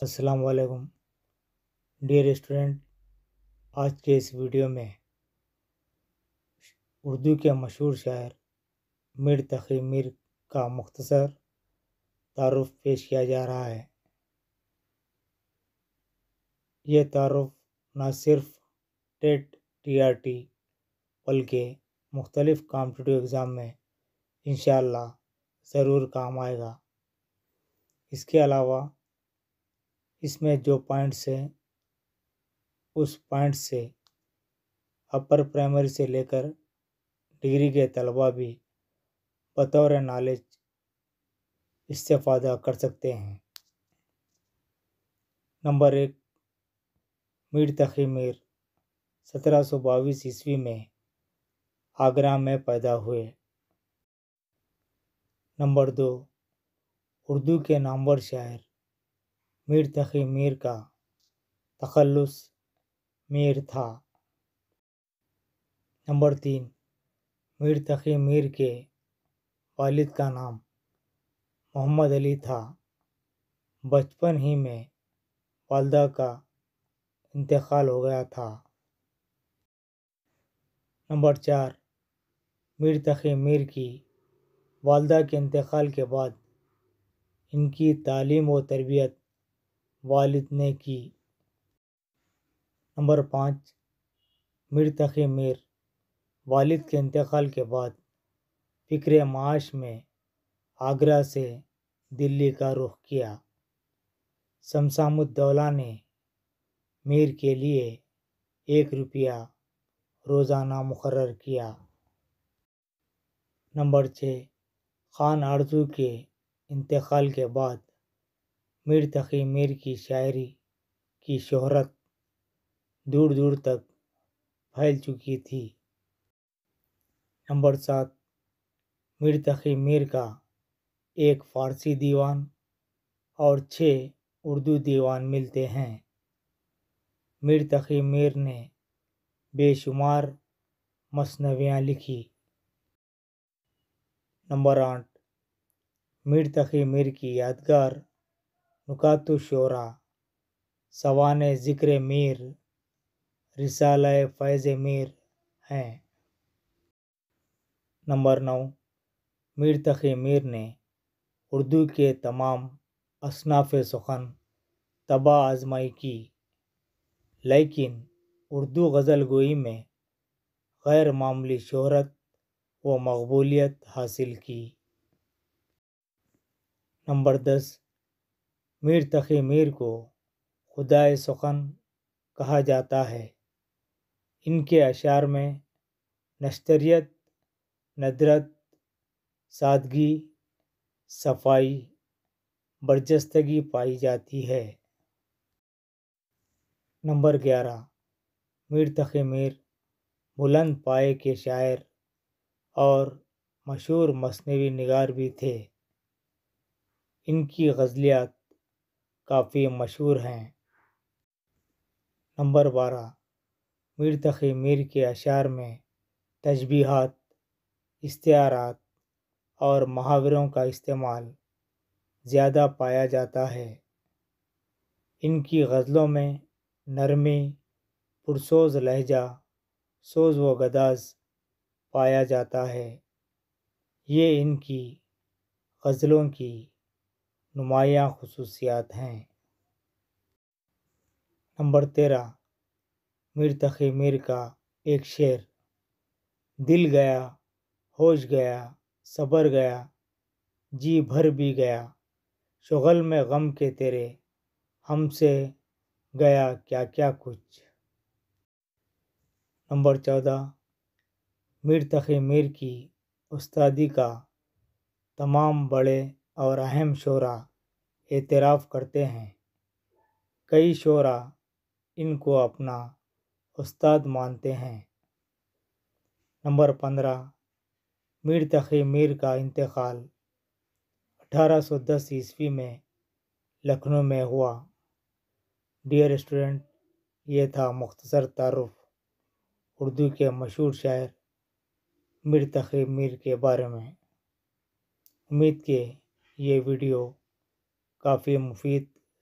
السلام علیکم dear student, آج کے اس ویڈیو میں اردو کے مشہور شاعر میر تقی میر کا مختصر تعارف پیش کیا جا رہا ہے۔ یہ تعارف نہ صرف ٹیٹ TRT بلکہ مختلف کمپٹیٹیو ایگزام میں انشاءاللہ ضرور کام آئے گا۔ اس کے علاوہ اس میں جو پوائنٹس ہیں اس پوائنٹ سے اپر پرائمری سے لے کر ڈگری کے طلباء بھی بطور نالج استفادہ کر سکتے ہیں۔ نمبر 1، میر تقی میر 1722 عیسوی میں آگرہ میں پیدا ہوئے۔ نمبر 2، اردو کے نامور شاعر میر تقی میر کا تخلص میر تھا۔ نمبر 3، میر تقی میر کے والد کا نام محمد علی تھا۔ بچپن ہی میں والدہ کا انتقال ہو گیا تھا۔ نمبر 4، میر تقی میر کی والدہ کے انتقال کے بعد ان کی تعلیم و تربیت والد نے کی۔ نمبر 5، میر تقی میر والد کے انتقال کے بعد فکر معاش میں آگرہ سے دلی کا رخ کیا۔ شمشاد الدولہ نے میر کے لیے 1 روپیہ روزانہ مقرر کیا۔ نمبر 6، خان آرزو کے انتقال کے بعد میر تقی میر کی شاعری کی شہرت دور دور تک پھیل چکی تھی۔ نمبر 7، میر تقی میر کا ایک فارسی دیوان اور 6 اردو دیوان ملتے ہیں۔ میر تقی میر نے بے شمار مثنویاں لکھی۔ نمبر 8، میر تقی میر کی یادگار نکات الشعراء، سوانح ذکر میر، رسالہ فیض میر ہیں۔ نمبر 9، میر تقی میر نے اردو کے تمام اصناف سخن طبع آزمائی کی، لیکن اردو غزل گوئی میں غیر معمولی شہرت و مقبولیت حاصل کی۔ نمبر 10، میر تقی میر کو خدائے سخن کہا جاتا ہے۔ ان کے اشعار میں نشتریت، ندرت، سادگی، صفائی، برجستگی پائی جاتی ہے۔ نمبر 11، میر تقی میر بلند پائے کے شاعر اور مشہور مثنوی نگار بھی تھے۔ ان کی غزلیات کافی مشہور ہیں۔ نمبر 12، میر تقی میر کے اشعار میں تشبیہات، استعارات اور محاوروں کا استعمال زیادہ پایا جاتا ہے۔ ان کی غزلوں میں نرمی، پرسوز لہجہ، سوز و گداز پایا جاتا ہے۔ یہ ان کی غزلوں کی نمایاں خصوصیات ہیں۔ نمبر 13، میر تقی میر کا ایک شعر، دل گیا، ہوش گیا، صبر گیا، جی بھر بھی گیا، شغل میں غم کے تیرے، ہم سے گیا کیا کیا کچھ۔ نمبر 14، میر تقی میر کی استادی کا تمام بڑے اور اہم شعراء اعتراف کرتے ہیں۔ کئی شعراء ان کو اپنا استاد مانتے ہیں۔ نمبر 15، میر تقی میر کا انتقال 1810 عیسوی میں لکھنؤ میں ہوا۔ ڈیئر اسٹوڈنٹ، یہ تھا مختصر تعارف اردو کے مشہور شاعر میر تقی میر کے بارے میں۔ امید کہ یہ ویڈیو کافی مفید